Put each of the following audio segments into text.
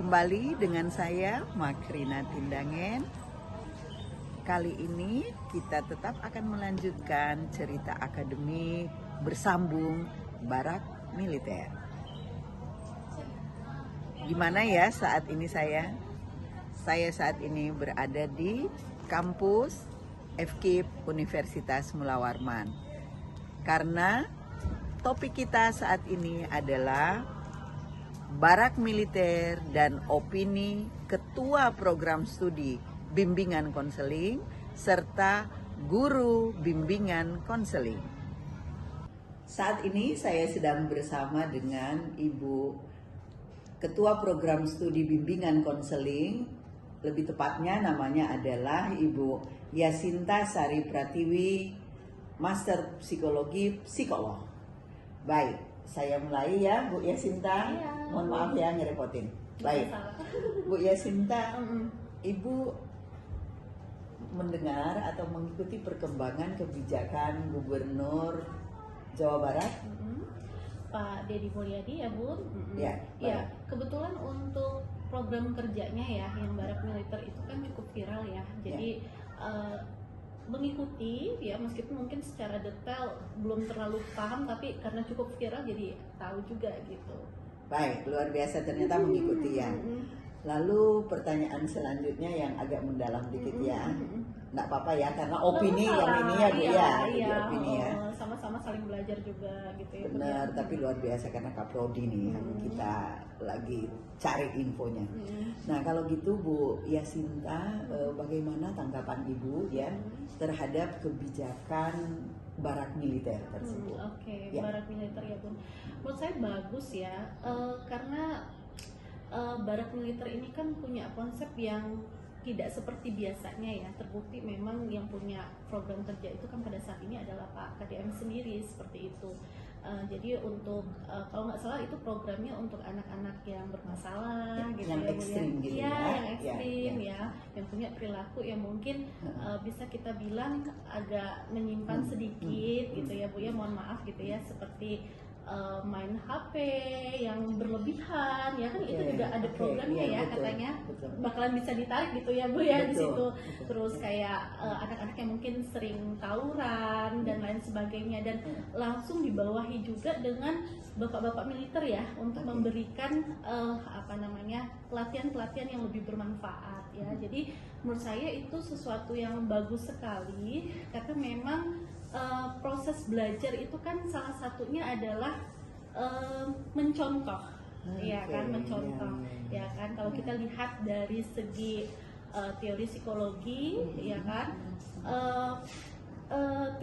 Kembali dengan saya Makrina Tindangen. Kali ini kita tetap akan melanjutkan cerita akademik bersambung Barak Militer. Gimana ya saat ini saya? Saya saat ini berada di kampus FKIP Universitas Mula Warman. Karena topik kita saat ini adalah Barak Militer dan opini Ketua Program Studi Bimbingan Konseling serta Guru Bimbingan Konseling. Saat ini saya sedang bersama dengan Ibu Ketua Program Studi Bimbingan Konseling, lebih tepatnya namanya adalah Ibu Yasinta Sari Pratiwi, Master Psikologi Psikolog. Baik, saya mulai ya Bu Yasinta. Iya. Mohon maaf ya ngerepotin. Baik, Bu Yasinta, Ibu mendengar atau mengikuti perkembangan kebijakan Gubernur Jawa Barat? Pak Deddy Mulyadi ya Bun. Ya, Ya, kebetulan untuk program kerjanya ya yang Barak Militer itu kan cukup viral ya. Jadi mengikuti ya, meskipun mungkin secara detail belum terlalu paham, tapi karena cukup viral jadi tahu juga gitu. Baik, luar biasa ternyata mengikuti ya. Lalu pertanyaan selanjutnya yang agak mendalam dikit ya. Nggak apa-apa ya, karena opini yang ini ya Bu ya. Jadi opini ya. Sama-sama saling belajar juga gitu ya. Benar, tapi luar biasa karena Kaprodi nih yang kita lagi cari infonya. Nah kalau gitu Bu Yasinta, bagaimana tanggapan Ibu ya terhadap kebijakan Barak Militer tersebut? Oke, Ya. Barak Militer ya Bun. Menurut saya bagus ya, karena Barak Militer ini kan punya konsep yang tidak seperti biasanya ya. Terbukti memang yang punya program kerja itu kan pada saat ini adalah Pak KDM sendiri, seperti itu. Jadi untuk kalau nggak salah itu programnya untuk anak-anak yang bermasalah gitu yang ya, ekstrim gitu ya, ya. yang ekstrim ya, yang punya perilaku yang mungkin bisa kita bilang agak menyimpan sedikit gitu ya Bu ya, mohon maaf gitu ya, seperti main HP yang berlebihan ya kan, itu juga ada programnya ya, betul, katanya betul. bakalan bisa ditarik gitu ya Bu ya, di Betul, situ. betul. Terus kayak anak-anak yang mungkin sering tawuran dan lain sebagainya, dan langsung dibawahi juga dengan bapak-bapak militer ya untuk memberikan pelatihan-pelatihan yang lebih bermanfaat ya. Jadi menurut saya itu sesuatu yang bagus sekali, karena memang proses belajar itu kan salah satunya adalah mencontoh, ya kan, mencontoh, ya kan. Kalau kita lihat dari segi teori psikologi, ya kan,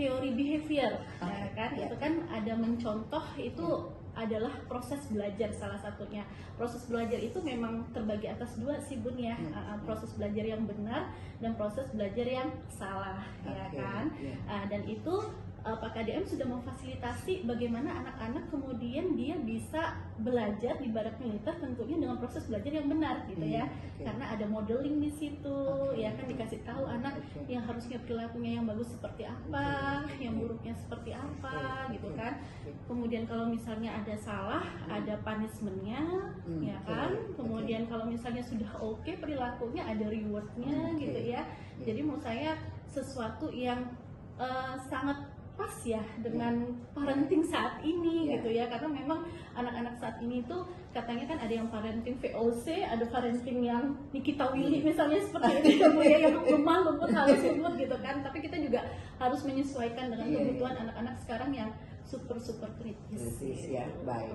teori behavior, ya kan, itu kan ada mencontoh, itu adalah proses belajar salah satunya. Proses belajar itu memang terbagi atas dua sih Bun ya, proses belajar yang benar dan proses belajar yang salah, ya kan. Dan itu Pak KDM sudah memfasilitasi bagaimana anak-anak kemudian dia bisa belajar di Barak Militer tentunya dengan proses belajar yang benar gitu ya. Karena ada modeling di situ, ya kan, dikasih tahu anak yang harusnya perilakunya yang bagus seperti apa, yang buruknya seperti apa gitu kan. Kemudian kalau misalnya ada salah, ada punishment-nya, ya kan. Kemudian kalau misalnya sudah oke perilakunya, ada reward-nya gitu ya. Jadi menurut saya sesuatu yang sangat pas ya dengan parenting saat ini gitu ya, karena memang anak-anak saat ini tuh katanya kan ada yang parenting VOC, ada parenting yang Nikita Willy misalnya seperti itu ya, yang lemah lembut halus lembut gitu kan. Tapi kita juga harus menyesuaikan dengan kebutuhan anak-anak sekarang yang super kritis gitu. Ya, baik.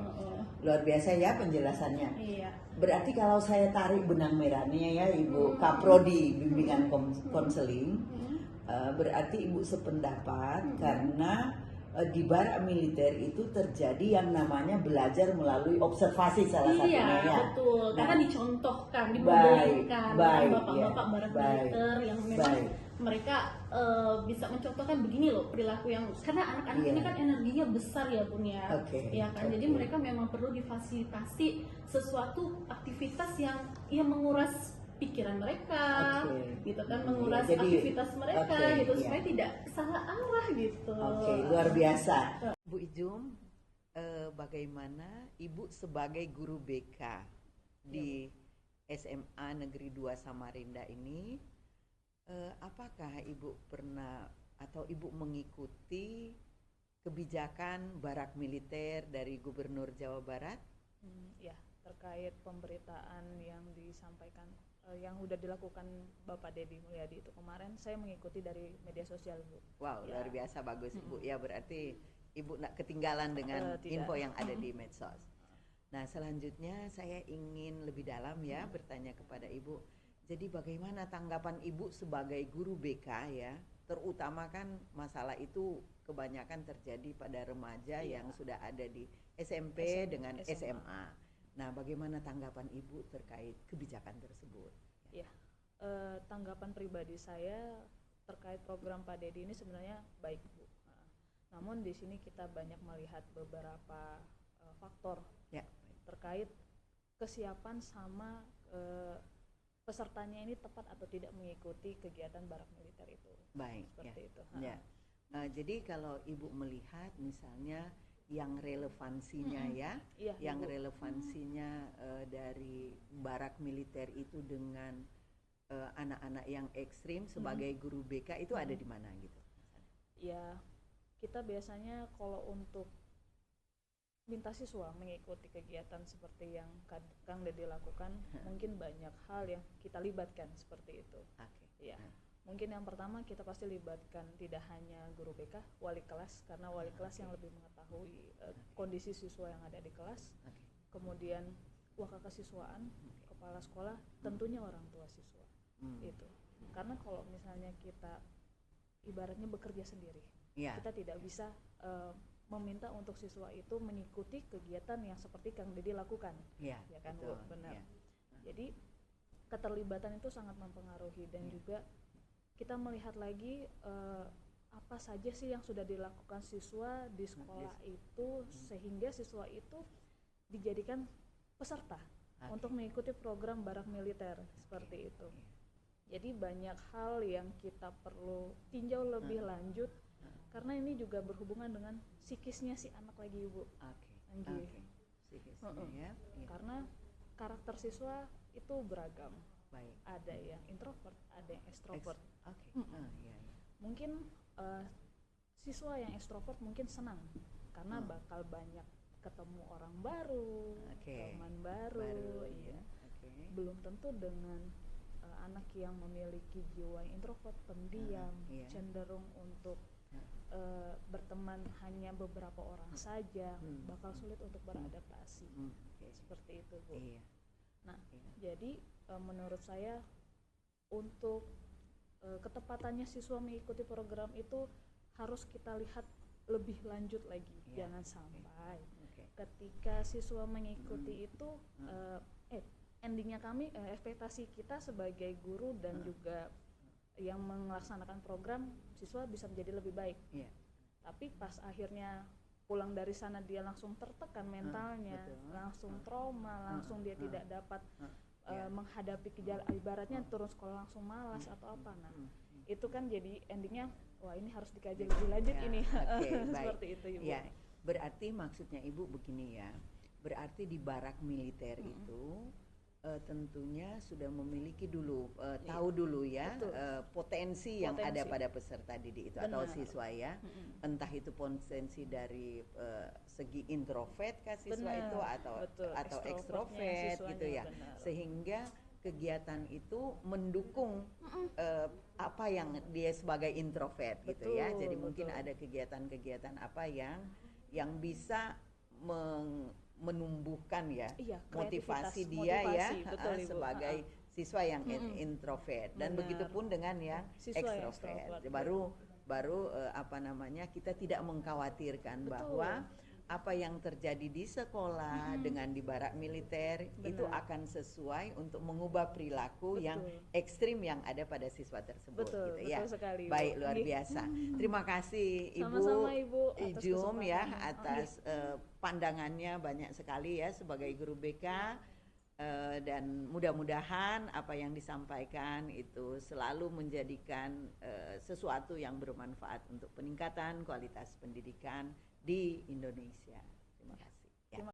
Luar biasa ya penjelasannya. Iya. Berarti kalau saya tarik benang merahnya ya Ibu Kaprodi Bimbingan Konseling, berarti Ibu sependapat karena di Barak Militer itu terjadi yang namanya belajar melalui observasi salah satunya ya. Iya, betul. Nah, karena dicontohkan, dimodelingkan bapak-bapak Barak Militer yang memang mereka bisa mencontohkan begini loh perilaku yang, karena anak-anak ini kan energinya besar ya Bun ya. Ya kan, jadi mereka memang perlu difasilitasi sesuatu aktivitas yang menguras pikiran mereka, gitu kan, menguras aktivitas mereka gitu, supaya tidak salah arah gitu. Luar biasa. Bu Ijum, bagaimana Ibu sebagai guru BK di SMA Negeri 2 Samarinda ini, apakah Ibu pernah atau Ibu mengikuti kebijakan barak militer dari Gubernur Jawa Barat? Ya, terkait pemberitaan yang disampaikan yang udah dilakukan Bapak Deddy Mulyadi itu kemarin, saya mengikuti dari media sosial, Bu. Wow, Ya. luar biasa bagus Ibu. Ya, berarti Ibu nak ketinggalan dengan Tidak. info yang ada di medsos. Nah, selanjutnya saya ingin lebih dalam ya bertanya kepada Ibu. Jadi bagaimana tanggapan Ibu sebagai guru BK ya? Terutama kan masalah itu kebanyakan terjadi pada remaja yang sudah ada di SMP dengan SMA. Nah, bagaimana tanggapan Ibu terkait kebijakan tersebut? Ya, tanggapan pribadi saya terkait program Pak Deddy ini sebenarnya baik, Bu. Namun di sini kita banyak melihat beberapa faktor Ya, terkait kesiapan sama pesertanya ini tepat atau tidak mengikuti kegiatan barak militer itu. baik. Seperti itu. Ya. Jadi kalau Ibu melihat misalnya yang relevansinya ya, Iya, yang Ibu. relevansinya dari barak militer itu dengan anak-anak yang ekstrim sebagai guru BK itu ada di mana gitu? Ya, kita biasanya kalau untuk minta siswa mengikuti kegiatan seperti yang Kang Deddy lakukan, mungkin banyak hal yang kita libatkan seperti itu. Oke. Ya, mungkin yang pertama kita pasti libatkan tidak hanya guru BK, wali kelas, karena wali kelas yang lebih mengetahui kondisi siswa yang ada di kelas. Oke. Kemudian wakil kesiswaan, kepala sekolah, tentunya orang tua siswa. Itu. Karena kalau misalnya kita ibaratnya bekerja sendiri, Ya. kita tidak bisa meminta untuk siswa itu mengikuti kegiatan yang seperti Kang Deddy lakukan. Ya, Ya kan, betul. Bu? Benar. Ya. Jadi keterlibatan itu sangat mempengaruhi dan juga kita melihat lagi apa saja sih yang sudah dilakukan siswa di sekolah itu sehingga siswa itu dijadikan peserta untuk mengikuti program barak militer seperti itu. Jadi banyak hal yang kita perlu tinjau lebih lanjut karena ini juga berhubungan dengan psikisnya si anak lagi, Ibu. Oke. Psikisnya ya. Iya. Karena karakter siswa itu beragam. Baik. Ada yang introvert, ada yang extrovert. Oke. Iya. Mungkin siswa yang extrovert mungkin senang karena bakal banyak ketemu orang baru, teman baru, iya. Belum tentu dengan anak yang memiliki jiwa introvert, pendiam, cenderung untuk berteman hanya beberapa orang saja, bakal sulit untuk beradaptasi. Seperti itu, Bu. Iya. Nah, jadi menurut saya untuk ketepatannya siswa mengikuti program itu harus kita lihat lebih lanjut lagi. Jangan sampai ketika siswa mengikuti itu endingnya kami ekspektasi kita sebagai guru dan juga yang melaksanakan program siswa bisa menjadi lebih baik. Tapi pas akhirnya pulang dari sana dia langsung tertekan mentalnya, langsung trauma, langsung dia tidak dapat menghadapi ibaratnya turun sekolah langsung malas atau apa. Nah, itu kan jadi endingnya wah ini harus dikaji lebih lanjut ini. Seperti itu, Ibu. Ya, berarti maksudnya Ibu begini ya. Berarti di barak militer itu tentunya sudah memiliki dulu tahu dulu ya potensi yang ada pada peserta didik itu. Benar. Atau siswa ya, entah itu potensi dari segi introvert kah siswa itu atau ekstrovert gitu ya, sehingga kegiatan itu mendukung apa yang dia sebagai introvert gitu ya. Jadi mungkin ada kegiatan-kegiatan apa yang bisa menumbuhkan ya motivasi dia ya sebagai siswa yang introvert dan begitupun dengan yang ekstrovert. Baru apa namanya kita tidak mengkhawatirkan bahwa apa yang terjadi di sekolah dengan di barak militer itu akan sesuai untuk mengubah perilaku yang ekstrim yang ada pada siswa tersebut gitu ya. Sekali, baik, luar biasa. Terima kasih Ibu, sama-sama, Ibu Ijum ya atas pandangannya banyak sekali ya sebagai guru BK. Dan mudah-mudahan apa yang disampaikan itu selalu menjadikan sesuatu yang bermanfaat untuk peningkatan kualitas pendidikan di Indonesia.